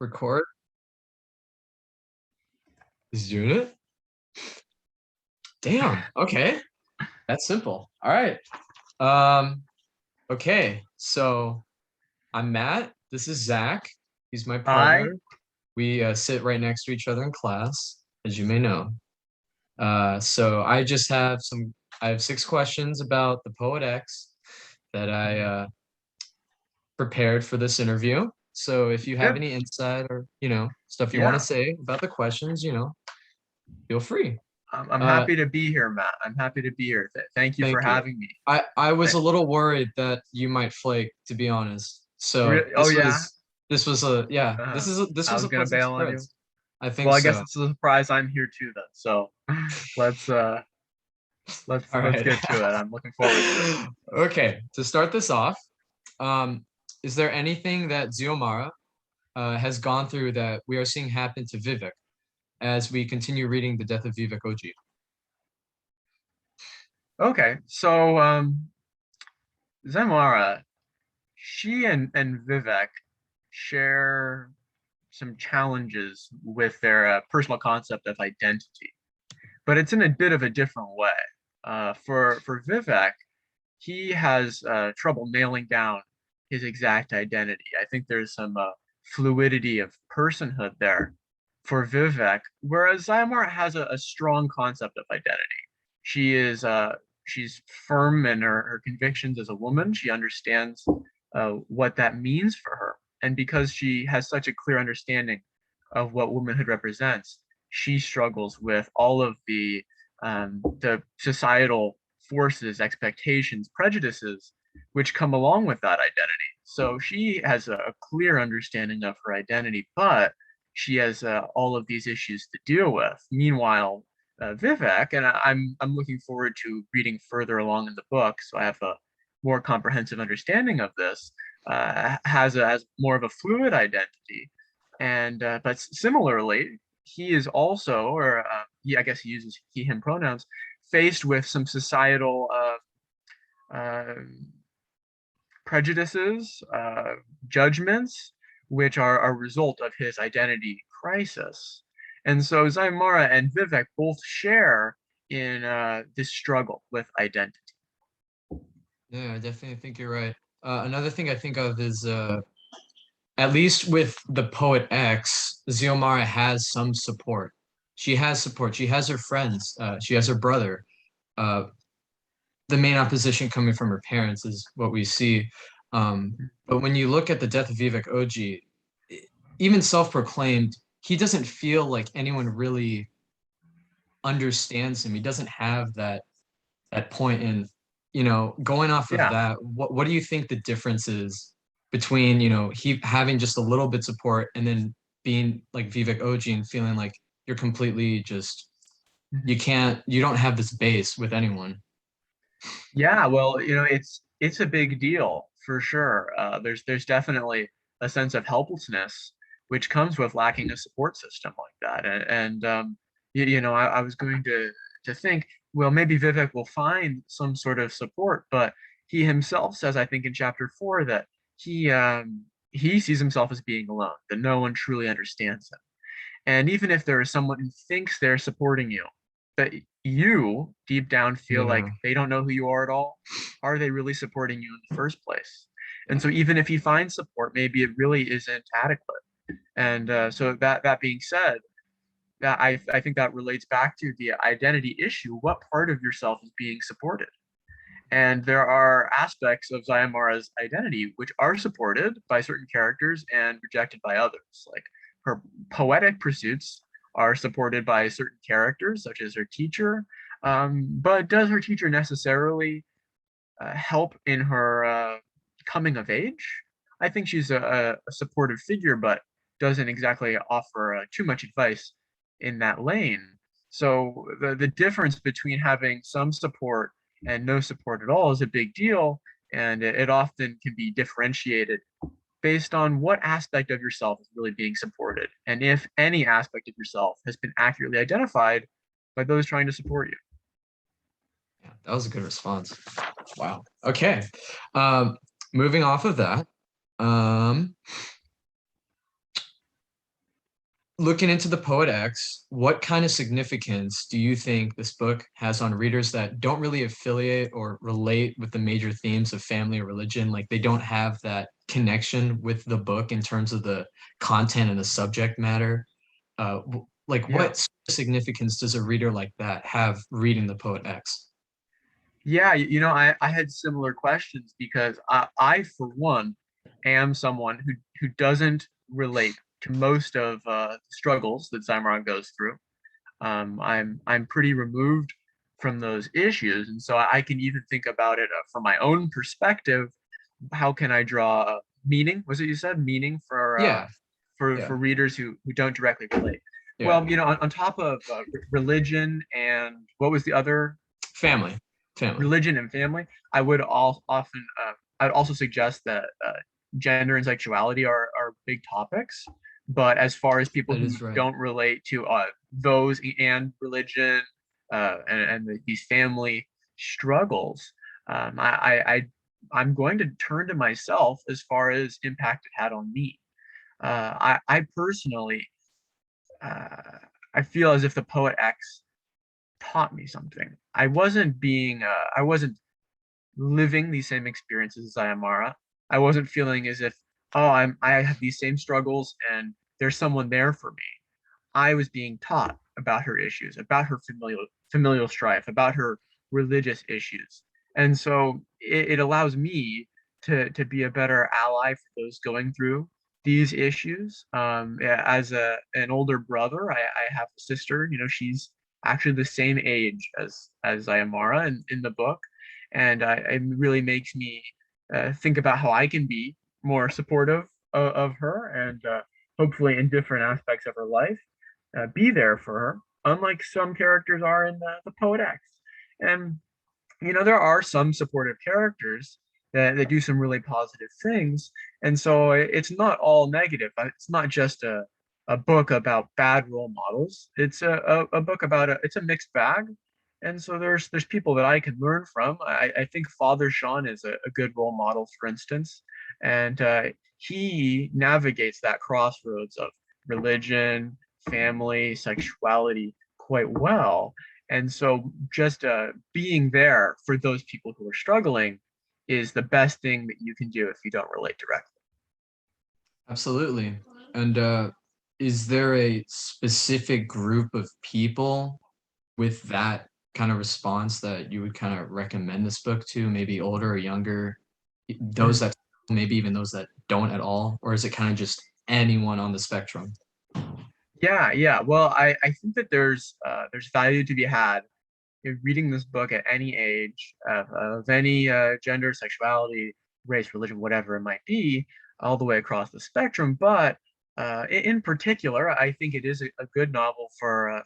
Record is doing it. Damn. Okay. That's simple. All right. Um, okay. So I'm Matt. This is Zach. He's my Hi. partner. We sit right next to each other in class, as you may know. So I have 6 questions about the Poet X that I prepared for this interview. So if you have Good. any insight or, stuff you want to Yeah. say about the questions, feel free. I'm Uh, happy to be here, Matt. I'm happy to be here. Thank you for Thank you. having me. I was Th- a little worried that you might flake, to be honest. So Oh yeah. this Uh, is I a was gonna pleasant bail on you. surprise. I think Well, I guess so. it's a surprise I'm here too then. So let's uh All let's right. get to it. I'm looking forward to it. Okay, to start this off, um, is there anything that Xiomara has gone through that we are seeing happen to Vivek as we continue reading The Death of Vivek Oji? Okay. So Zamara, she and Vivek share some challenges with their personal concept of identity, but it's in a bit of a different way. For Vivek, he has trouble nailing down his exact identity. I think there's some fluidity of personhood there for Vivek, whereas Zayamara has a strong concept of identity. She is she's firm in her convictions as a woman. She understands what that means for her, and because she has such a clear understanding of what womanhood represents, she struggles with all of the societal forces, expectations, prejudices which come along with that identity. So she has a clear understanding of her identity, but she has all of these issues to deal with. Meanwhile, Vivek, and I'm looking forward to reading further along in the book, so I have a more comprehensive understanding of this. Has more of a fluid identity, and but similarly, he is also, or I guess he uses he/him pronouns, faced with some societal uh, prejudices, judgments, which are a result of his identity crisis. And so Zaimara and Vivek both share in this struggle with identity. Yeah, I definitely think you're right. Another thing I think of is at least with the Poet X, Xiomara has some support. She has support. She has her friends. She has her brother. Uh, the main opposition coming from her parents is what we see. But when you look at the death of Vivek Oji, even self-proclaimed, he doesn't feel like anyone really understands him. He doesn't have that point. And going off of Yeah. that, what do you think the difference is between he having just a little bit support and then being like Vivek Oji and feeling like you're completely just you don't have this base with anyone. Yeah, well, it's a big deal for sure. There's definitely a sense of helplessness which comes with lacking a support system like that. I was going to think, well, maybe Vivek will find some sort of support, but he himself says, I think in chapter 4, that he sees himself as being alone, that no one truly understands him. And even if there is someone who thinks they're supporting you, but you deep down feel like Yeah. they don't know who you are at all, are they really supporting you in the first place? And so even if he finds support, maybe it really isn't adequate. And so that being said, that I think that relates back to the identity issue. What part of yourself is being supported? And there are aspects of Zayamara's identity which are supported by certain characters and rejected by others. Like her poetic pursuits are supported by certain characters, such as her teacher. But does her teacher necessarily help in her coming of age? I think she's a supportive figure, but doesn't exactly offer too much advice in that lane. So the difference between having some support and no support at all is a big deal, and it often can be differentiated based on what aspect of yourself is really being supported, and if any aspect of yourself has been accurately identified by those trying to support you. Yeah, that was a good response. Wow. Okay. Um, Moving off of that, um, looking into the Poet X, what kind of significance do you think this book has on readers that don't really affiliate or relate with the major themes of family or religion? Like they don't have that connection with the book in terms of the content and the subject matter. Like Yeah. what sort of significance does a reader like that have reading the Poet X? Yeah, I had similar questions because I, for one, am someone who doesn't relate to most of the struggles that Cimarron goes through. I'm pretty removed from those issues, and so I can even think about it from my own perspective. How can I draw meaning? Was it you said meaning Yeah, for yeah, readers who don't directly relate? yeah. Well, on top of religion and what was the other Family, family. religion and family, I would all often I would also suggest that gender and sexuality are big topics. But as far as people That who is right. don't relate to those and religion and these family struggles, I'm going to turn to myself as far as impact it had on me. I personally, I feel as if the Poet X taught me something. I wasn't living these same experiences as Ayamara. I wasn't feeling as if, oh, I have these same struggles and there's someone there for me. I was being taught about her issues, about her familial strife, about her religious issues. And so it allows me to be a better ally for those going through these issues. Yeah, as an older brother, I have a sister, she's actually the same age as Ayamara in the book. And it really makes me think about how I can be more supportive of her and hopefully in different aspects of her life be there for her, unlike some characters are in the Poet X. And there are some supportive characters that do some really positive things, and so it's not all negative. It's not just a book about bad role models. It's a book about it's a mixed bag, and so there's people that I can learn from. I think Father Sean is a good role model, for instance, and he navigates that crossroads of religion, family, sexuality quite well. And so just being there for those people who are struggling is the best thing that you can do if you don't relate directly. Absolutely. And is there a specific group of people with that kind of response that you would kind of recommend this book to, maybe older or younger, those Mm. that maybe even those that don't at all, or is it kind of just anyone on the spectrum? Yeah, yeah. Well, I think that there's value to be had in reading this book at any age of any gender, sexuality, race, religion, whatever it might be, all the way across the spectrum. But in particular, I think it is a good novel for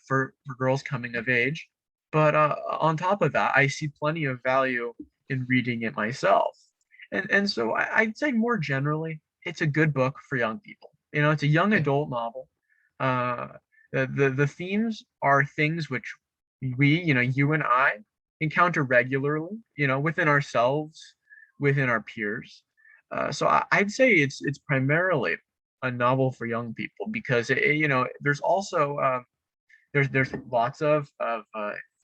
girls coming of age. But on top of that, I see plenty of value in reading it myself. And so I'd say more generally, it's a good book for young people. It's a young Okay. adult novel. Uh, the themes are things which you and I encounter regularly, within ourselves, within our peers. So I'd say it's primarily a novel for young people because there's also there's lots of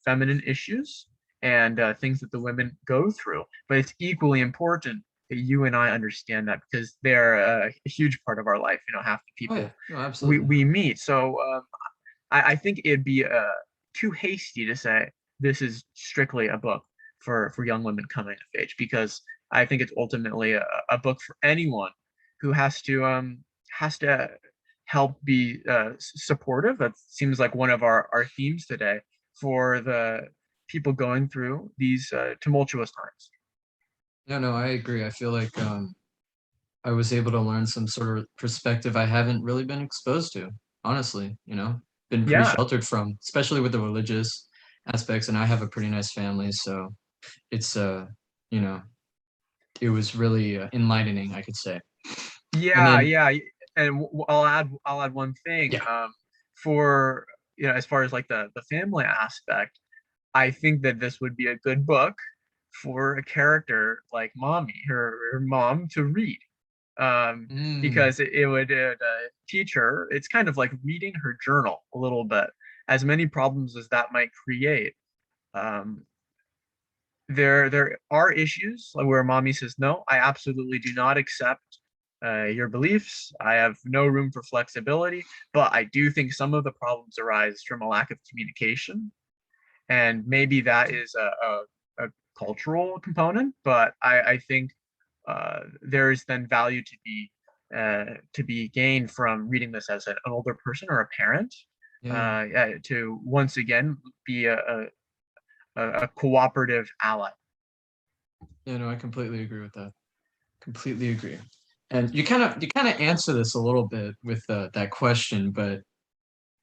feminine issues and things that the women go through, but it's equally important that you and I understand that because they're a huge part of our life. Half the Oh yeah, people no, we absolutely. we meet. So I think it'd be too hasty to say this is strictly a book for young women coming of age because I think it's ultimately a book for anyone who has to help be supportive. That seems like one of our themes today for the people going through these tumultuous times. No, no, I agree. I feel like I was able to learn some sort of perspective I haven't really been exposed to, honestly, been pretty Yeah, sheltered from, especially with the religious aspects. And I have a pretty nice family, so it's you know, it was really enlightening, I could say. And yeah, then, yeah. And I'll add one thing. yeah, For as far as like the family aspect, I think that this would be a good book for a character like Mommy, her mom to read. Mm, because it would teach her. It's kind of like reading her journal a little bit, as many problems as that might create. Um, there are issues like where mommy says, no, I absolutely do not accept your beliefs. I have no room for flexibility, but I do think some of the problems arise from a lack of communication, and maybe that is a cultural component. But I think there is then value to be gained from reading this as an older person or a parent, yeah. to once again be a cooperative ally. Yeah, no, I completely agree with that. Completely agree. And you kind of answer this a little bit with that question, but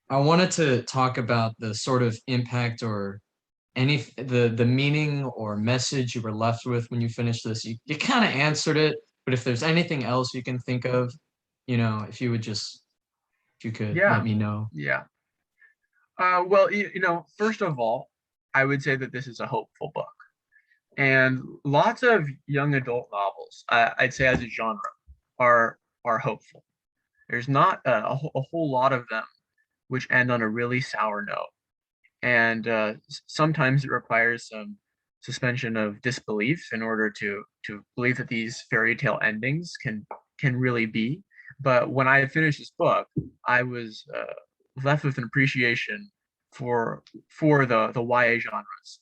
I wanted to talk about the sort of impact or the meaning or message you were left with when you finished this. You kind of answered it, but if there's anything else you can think of, if you would just if you could let Yeah, me know. yeah. Well, first of all, I would say that this is a hopeful book, and lots of young adult novels, I'd say as a genre, are hopeful. There's not a whole lot of them which end on a really sour note, and sometimes it requires some suspension of disbelief in order to believe that these fairy tale endings can really be. But when I finished this book, I was left with an appreciation for the YA genre's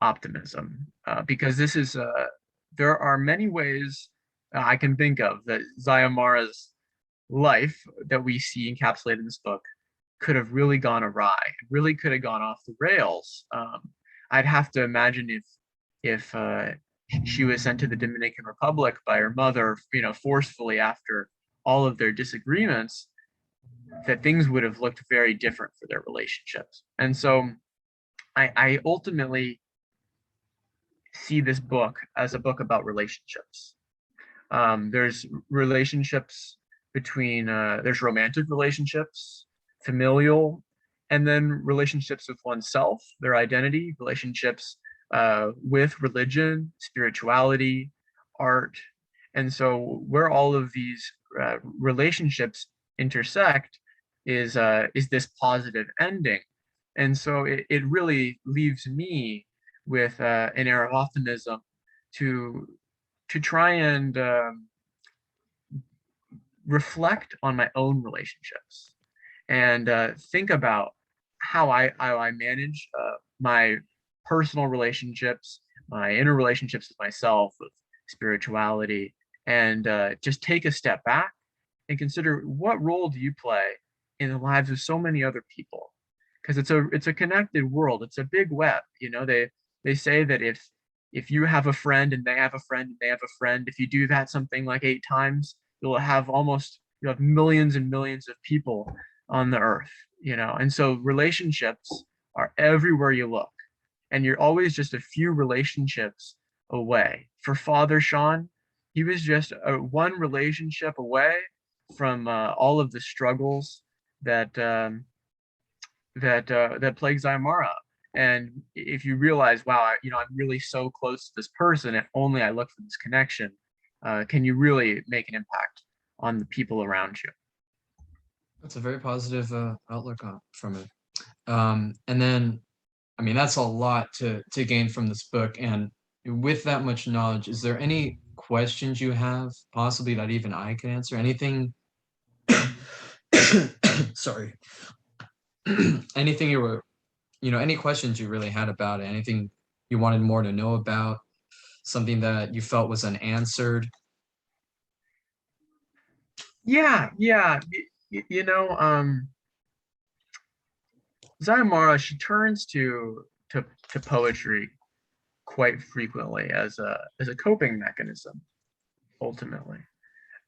optimism, because this is there are many ways I can think of that Zayamara's life that we see encapsulated in this book could have really gone awry. It really could have gone off the rails. I'd have to imagine if she was sent to the Dominican Republic by her mother, forcefully after all of their disagreements, that things would have looked very different for their relationships. And so I ultimately see this book as a book about relationships. There's relationships between there's romantic relationships, familial, and then relationships with oneself, their identity, relationships with religion, spirituality, art. And so where all of these relationships intersect is this positive ending. And so it really leaves me with an air of optimism to try and reflect on my own relationships and think about how I manage my personal relationships, my inner relationships with myself, with spirituality, and just take a step back and consider, what role do you play in the lives of so many other people? Because it's a connected world. It's a big web. They say that if you have a friend and they have a friend and they have a friend, if you do that something like 8 times, you'll have millions and millions of people on the earth. And so relationships are everywhere you look, and you're always just a few relationships away. For Father Sean, he was just one relationship away from all of the struggles that that plagues Aymara. And if you realize, wow, I'm really so close to this person, if only I look for this connection, can you really make an impact on the people around you? That's a very positive outlook from it. And then, I mean, that's a lot to gain from this book. And with that much knowledge, is there any questions you have, possibly that even I can answer? Anything? Sorry. Anything you were, any questions you really had about it? Anything you wanted more to know about? Something that you felt was unanswered? Yeah, yeah. Zayamara, she turns to poetry quite frequently as a coping mechanism, ultimately,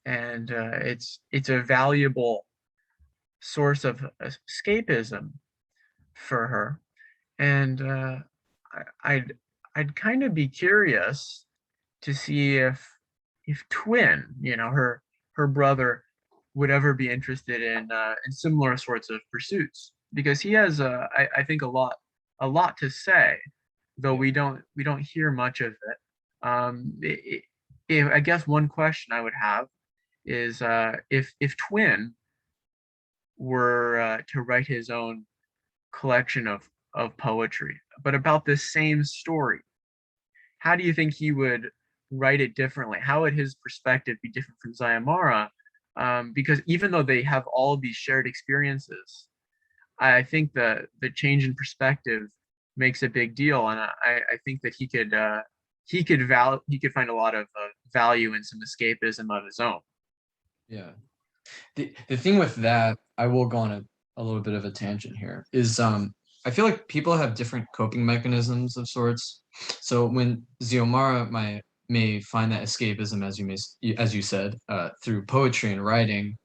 and it's a valuable source of escapism for her. And I'd kind of be curious to see if Twin, her brother, would ever be interested in similar sorts of pursuits, because he has I think a lot to say, though we don't hear much of it. I guess one question I would have is if Twin were to write his own collection of poetry, but about the same story, how do you think he would write it differently? How would his perspective be different from Zayamara? Because even though they have all these shared experiences, I think the change in perspective makes a big deal, and I think that he could find a lot of value in some escapism of his own. Yeah. The thing with that, I will go on a little bit of a tangent here, is I feel like people have different coping mechanisms of sorts. So when Xiomara may find that escapism, as you said, through poetry and writing,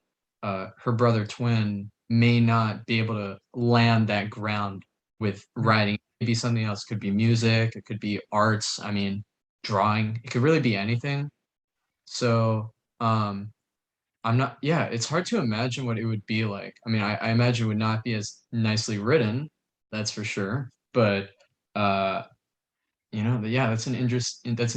her brother Twin may not be able to land that ground with writing. Maybe something else, could be music, it could be arts, I mean, drawing, it could really be anything. So I'm not, yeah, it's hard to imagine what it would be like. I mean, I imagine it would not be as nicely written, that's for sure. But uh, yeah, that's an Yeah.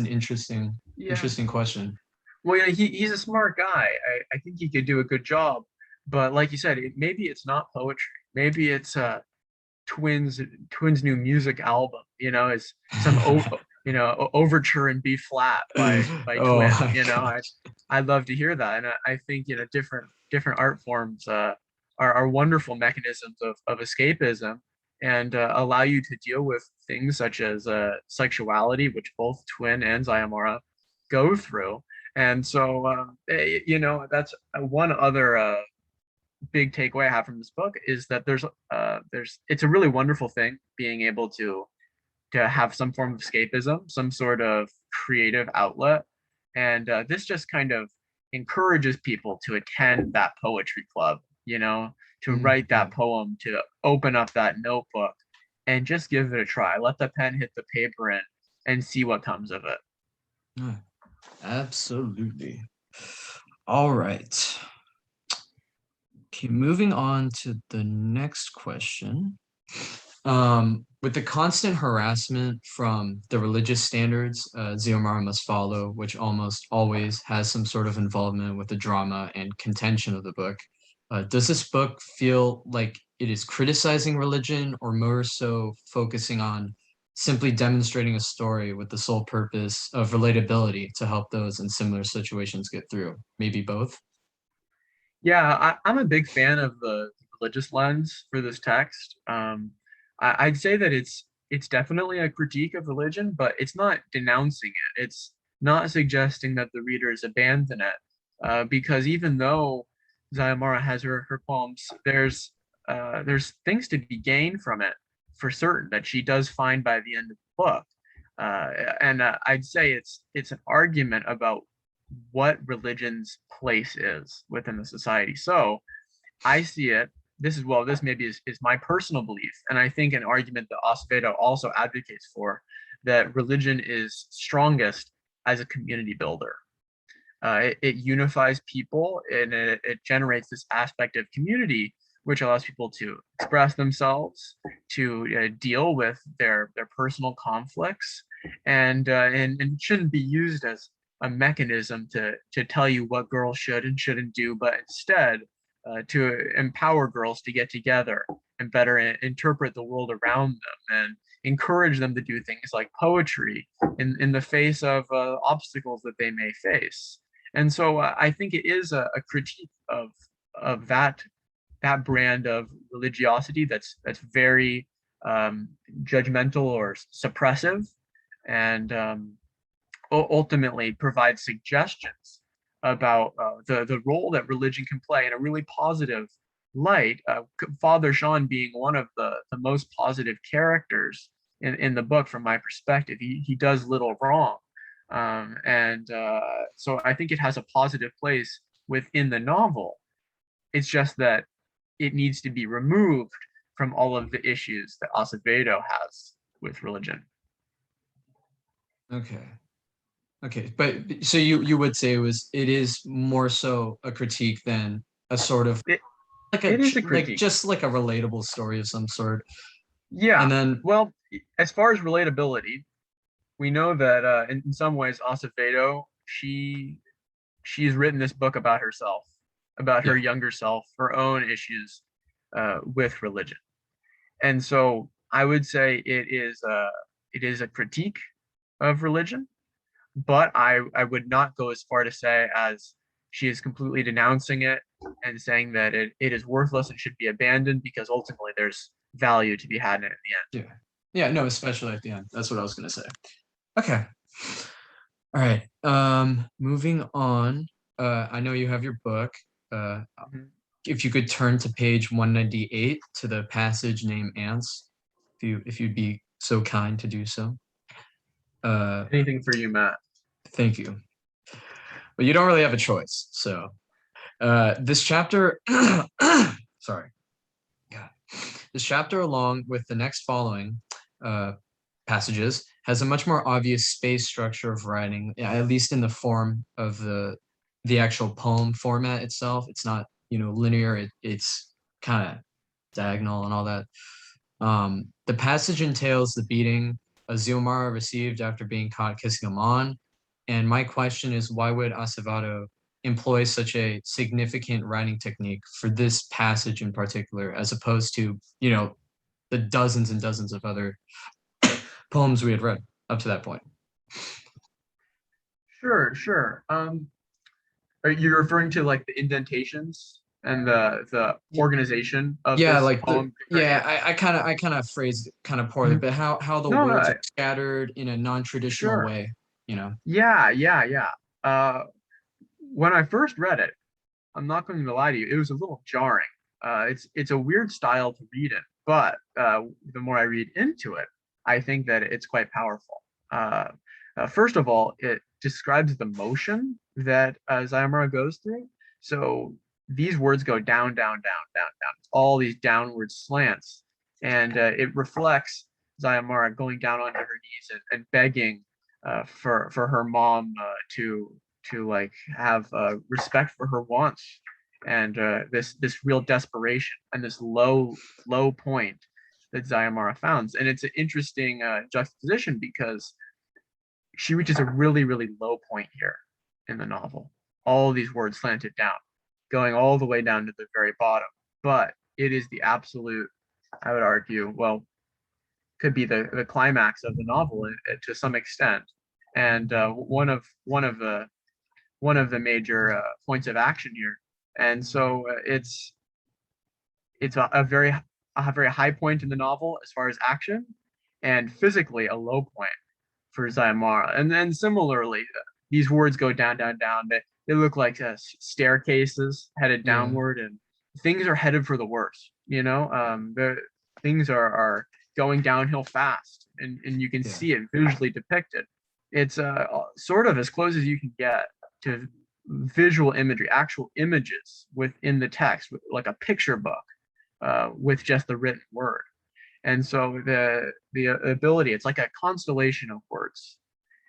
interesting question. Well, yeah, he's a smart guy. I think he could do a good job. But like you said, maybe it's not poetry. Maybe it's Twins Twins' new music album. Is some overture in B flat by Oh Twin. my I'd love to hear that, and I think different art forms are wonderful mechanisms of escapism and allow you to deal with things such as sexuality, which both Twin and Zayamara go through. And so, that's one other big takeaway I have from this book is that it's a really wonderful thing being able to have some form of escapism, some sort of creative outlet, and this just kind of encourages people to attend that poetry club, to write Yeah. that poem, to open up that notebook, and just give it a try. Let the pen hit the paper and see what comes of it. Yeah, absolutely. All right. Okay, moving on to the next question. With the constant harassment from the religious standards Xiomara must follow, which almost always has some sort of involvement with the drama and contention of the book, does this book feel like it is criticizing religion or more so focusing on simply demonstrating a story with the sole purpose of relatability to help those in similar situations get through? Maybe both? Yeah, I'm a big fan of the religious lens for this text. I'd say that it's definitely a critique of religion, but it's not denouncing it. It's not suggesting that the readers abandon it, because even though Zayamara has her poems, there's things to be gained from it for certain that she does find by the end of the book. And I'd say it's an argument about what religion's place is within the society. So I see it. This maybe is my personal belief, and I think an argument that Acevedo also advocates for, that religion is strongest as a community builder. It unifies people and it generates this aspect of community, which allows people to express themselves, to deal with their personal conflicts, and shouldn't be used as a mechanism to tell you what girls should and shouldn't do, but instead to empower girls to get together and better interpret the world around them and encourage them to do things like poetry in the face of obstacles that they may face. And so I think it is a critique of that brand of religiosity that's very judgmental or suppressive, and ultimately provides suggestions about the role that religion can play in a really positive light. Father Sean being one of the most positive characters in the book, from my perspective. He does little wrong. And so I think it has a positive place within the novel. It's just that it needs to be removed from all of the issues that Acevedo has with religion. Okay. Okay, but so you would say it is more so a critique than a sort of It, like it is a like critique. just like a relatable story of some sort. And Yeah. then Well, as far as relatability, we know that in some ways Acevedo, she's written this book about herself, about her Yeah. younger self, her own issues with religion. And so I would say it is a critique of religion, but I would not go as far to say as she is completely denouncing it and saying that it is worthless and should be abandoned because ultimately there's value to be had in it in the end. Yeah. Yeah, no, especially at the end. That's what I was gonna say. Okay. All right. Moving on. I know you have your book. Uh, Mhm. if you could turn to page 198 to the passage named Ants, if you'd be so kind to do so. Uh, Anything for you, Matt? thank you. But you don't really have a choice. So, this chapter, sorry, God, this chapter, along with the next following uh, passages, has a much more obvious space structure of writing, at least in the form of the actual poem format itself. It's not, linear. It's kind of diagonal and all that. The passage entails the beating Azilmara received after being caught kissing Amon. And my question is, why would Acevedo employ such a significant writing technique for this passage in particular, as opposed to, the dozens and dozens of other poems we had read up to that point? Sure, sure. Are you referring to like the indentations and the organization of Yeah, this like poem? I kind of phrased it kind of poorly, Mhm. but how the No, no, words are scattered in a non-traditional sure. way, you know? Yeah, yeah, yeah. When I first read it, I'm not going to lie to you, it was a little jarring. It's a weird style to read in, but the more I read into it, I think that it's quite powerful. Uh, First of all, it describes the motion that Zayamura goes through. So these words go down, down, down, down, down. All these downward slants, and it reflects Zayamura going down onto her knees and begging for her mom to like have respect for her wants and this real desperation and this low point that Zayamara founds. And it's an interesting juxtaposition because she reaches a really low point here in the novel. All these words slanted down, going all the way down to the very bottom. But it is the absolute, I would argue, well, could be the climax of the novel to some extent. And one of the major points of action here. And so it's a very high point in the novel as far as action, and physically a low point for Zayamara. And then similarly, these words go down, down, down. They look like staircases headed Yeah, downward, and things are headed for the worst. The things are going downhill fast, and you can yeah, see it visually depicted. It's sort of as close as you can get to visual imagery, actual images within the text, like a picture book with just the written word. And so the ability, it's like a constellation of words.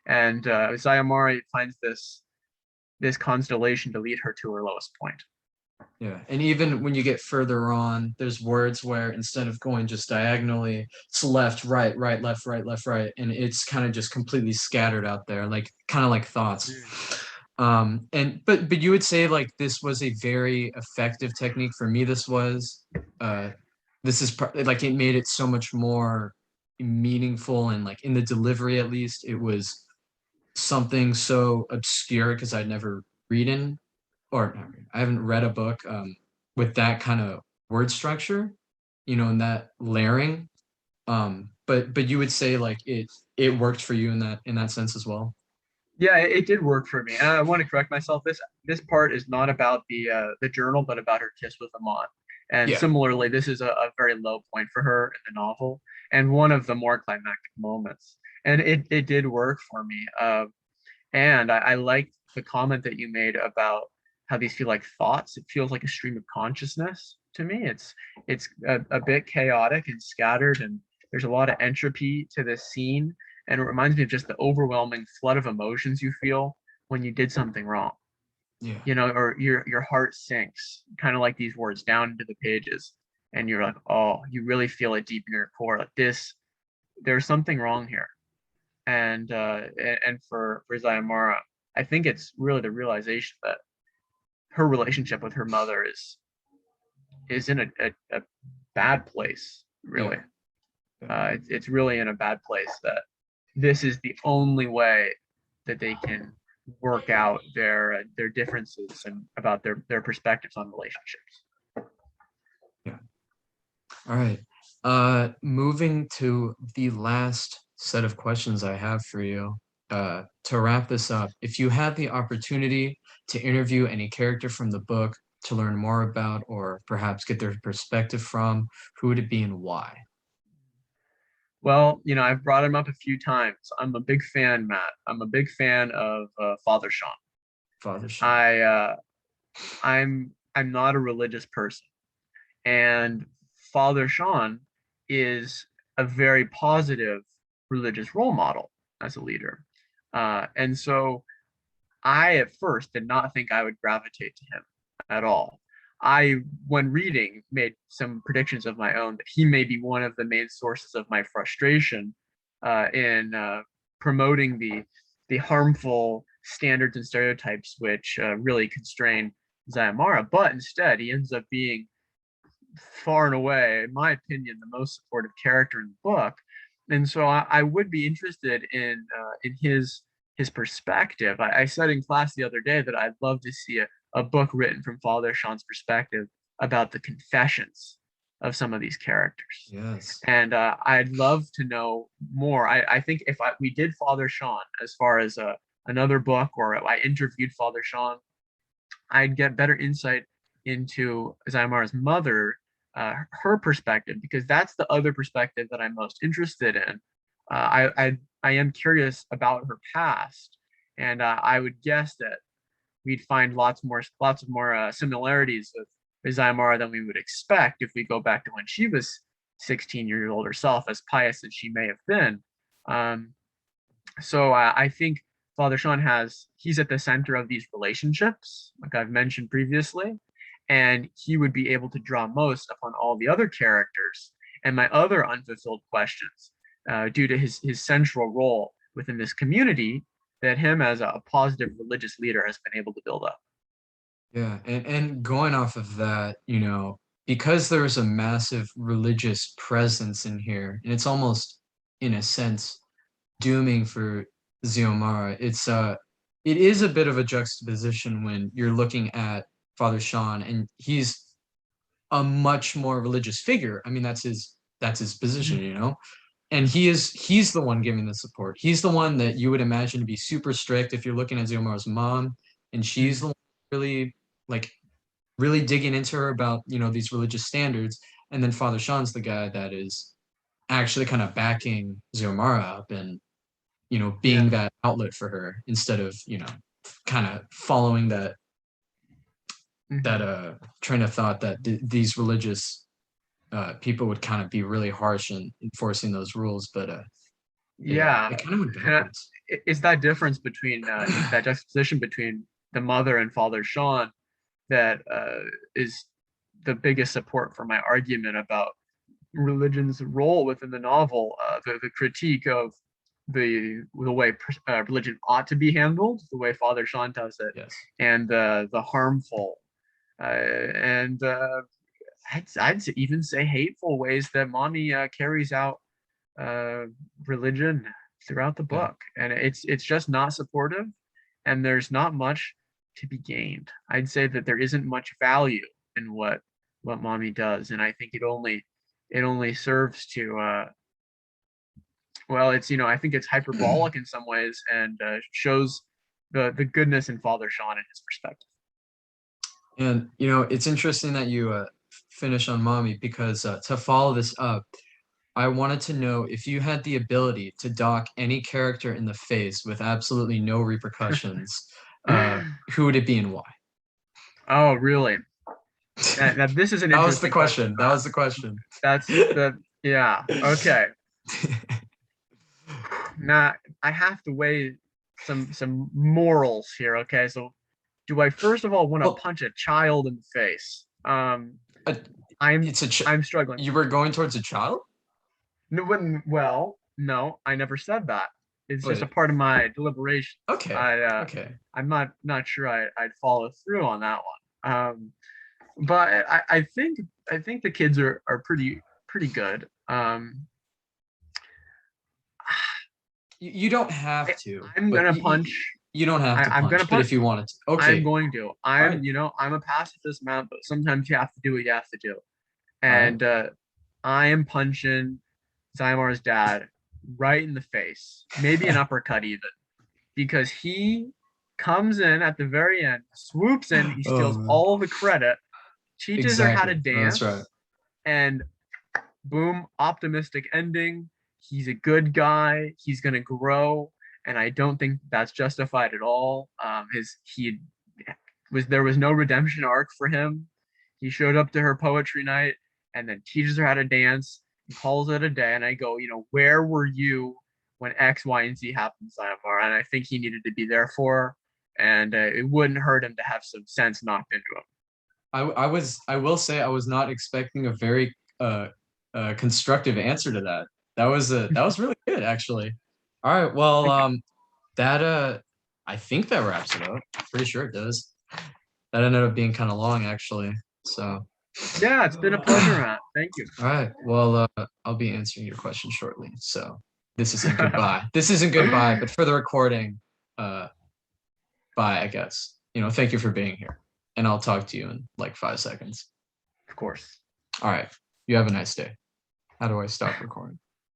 And Sayamari finds this constellation to lead her to her lowest point. yeah. And even when you get further on, there's words where instead of going just diagonally, it's left, right, right, left, right, left, right, and it's kind of just completely scattered out there, like kind of like thoughts. Mm. And but you would say like this was a very effective technique. For me, uh this is like it made it so much more meaningful, and like in the delivery at least it was something so obscure because I'd never read in or not read, I haven't read a book with that kind of word structure, and that layering. But you would say like it worked for you in that sense as well. Yeah, it did work for me. And I want to correct myself. This part is not about the journal, but about her kiss with Amon. And Yeah. similarly, this is a very low point for her in the novel, and one of the more climactic moments. And it did work for me. And I liked the comment that you made about how these feel like thoughts. It feels like a stream of consciousness to me. It's a bit chaotic and scattered, and there's a lot of entropy to this scene. And it reminds me of just the overwhelming flood of emotions you feel when you did something wrong, Yeah. or your heart sinks, kind of like these words down into the pages, and you're like, oh, you really feel it deep in your core, like this, there's something wrong here. And for Zayamara, I think it's really the realization that her relationship with her mother is in a bad place, really. It's really in a bad place that this is the only way that they can work out their differences and about their perspectives on relationships. Yeah. All right. Moving to the last set of questions I have for you. To wrap this up, if you had the opportunity to interview any character from the book to learn more about or perhaps get their perspective from, who would it be and why? Well, I've brought him up a few times. I'm a big fan, Matt. I'm a big fan of Father Sean. Father Sean. I'm not a religious person, and Father Sean is a very positive religious role model as a leader. And so I at first did not think I would gravitate to him at all. I, when reading, made some predictions of my own that he may be one of the main sources of my frustration in promoting the harmful standards and stereotypes which really constrain Zayamara. But instead, he ends up being far and away, in my opinion, the most supportive character in the book. And so I would be interested in his perspective. I said in class the other day that I'd love to see a book written from Father Sean's perspective about the confessions of some of these characters. Yes. And I'd love to know more. I think if we did Father Sean as far as another book, or I interviewed Father Sean, I'd get better insight into Zayamara's mother, her perspective, because that's the other perspective that I'm most interested in. I am curious about her past, and I would guess that we'd find lots of more similarities with Zayamara than we would expect if we go back to when she was 16 years old herself, as pious as she may have been. So I think Father Sean he's at the center of these relationships, like I've mentioned previously, and he would be able to draw most upon all the other characters and my other unfulfilled questions due to his central role within this community that him as a positive religious leader has been able to build up. Yeah, and going off of that, because there's a massive religious presence in here, and it's almost, in a sense, dooming for Xiomara. It is a bit of a juxtaposition when you're looking at Father Sean, and he's a much more religious figure. I mean, that's his position, and he's the one giving the support. He's the one that you would imagine to be super strict if you're looking at Xiomara's mom, and she's the one really like really digging into her about these religious standards, and then Father Sean's the guy that is actually kind of backing Xiomara up and being that outlet for her instead of kind of following that train of thought that these religious people would kind of be really harsh in enforcing those rules, but it kind of went backwards. Is that difference between that juxtaposition between the mother and Father Sean that is the biggest support for my argument about religion's role within the novel, the critique of the way religion ought to be handled, the way Father Sean does it, Yes. and the harmful and I'd even say hateful ways that Mommy carries out religion throughout the book, and it's just not supportive, and there's not much to be gained. I'd say that there isn't much value in what Mommy does, and I think it only serves to well, I think it's hyperbolic in some ways, and shows the goodness in Father Sean and his perspective. And it's interesting that you finish on Mommy, because to follow this up, I wanted to know if you had the ability to dock any character in the face with absolutely no repercussions, who would it be and why? Oh, really? Now this is an That was the interesting question. That was the question. That's yeah. Okay. Now I have to weigh some morals here. Okay, so do I first of all want to punch a child in the face? I'm struggling. You were going towards a child? No, no, I never said that. It's just a But part of my deliberation. okay, I okay. I'm not sure I'd follow through on that one. But I think the kids are pretty good. You don't have I, to, I'm but gonna punch. you don't have to I'm gonna punch. But punch. if you wanted to, I'm okay, going to. all right, I'm a pacifist man, but sometimes you have to do what you have to do. all right. And I am punching Zymar's dad right in the face, maybe an uppercut even, because he comes in at the very end, swoops in, he Oh steals man, all the credit, teaches her how exactly. to No, that's right. dance, and boom, optimistic ending. He's a good guy. He's gonna grow, and I don't think that's justified at all. His he was there was no redemption arc for him. He showed up to her poetry night and then teaches her how to dance and calls it a day. And I go, where were you when X, Y, and Z happened, Sayamar? And I think he needed to be there for her, and it wouldn't hurt him to have some sense knocked into him. I will say I was not expecting a very constructive answer to that. That was really good actually. All right, well, Thank you. that I think that wraps it up. Pretty sure it does. That ended up being kind of long actually. So, Yeah, it's been a pleasure, Matt. Thank you. all right. Well, I'll be answering your question shortly. So, this isn't goodbye. This isn't goodbye, but for the recording, uh, bye, I guess. Thank you for being here. And I'll talk to you in like 5 seconds. Of course. All right. You have a nice day. How do I stop recording?